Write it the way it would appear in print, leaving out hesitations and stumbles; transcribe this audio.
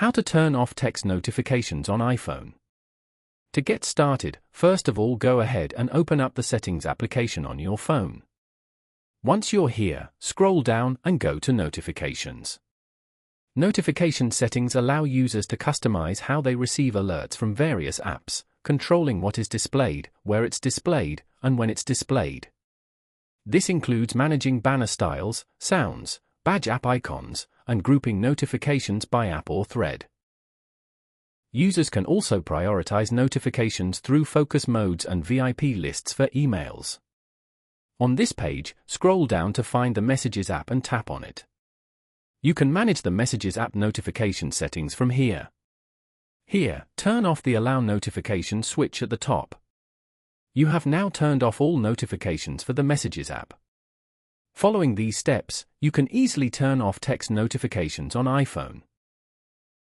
How to turn off text notifications on iPhone. To get started, first of all go ahead and open up the Settings application on your phone. Once you're here, scroll down and go to Notifications. Notification settings allow users to customize how they receive alerts from various apps, controlling what is displayed, where it's displayed, and when it's displayed. This includes managing banner styles, sounds, badge app icons, and grouping notifications by app or thread. Users can also prioritize notifications through focus modes and VIP lists for emails. On this page, scroll down to find the Messages app and tap on it. You can manage the Messages app notification settings from here. Here, turn off the Allow Notification switch at the top. You have now turned off all notifications for the Messages app. Following these steps, you can easily turn off text notifications on iPhone.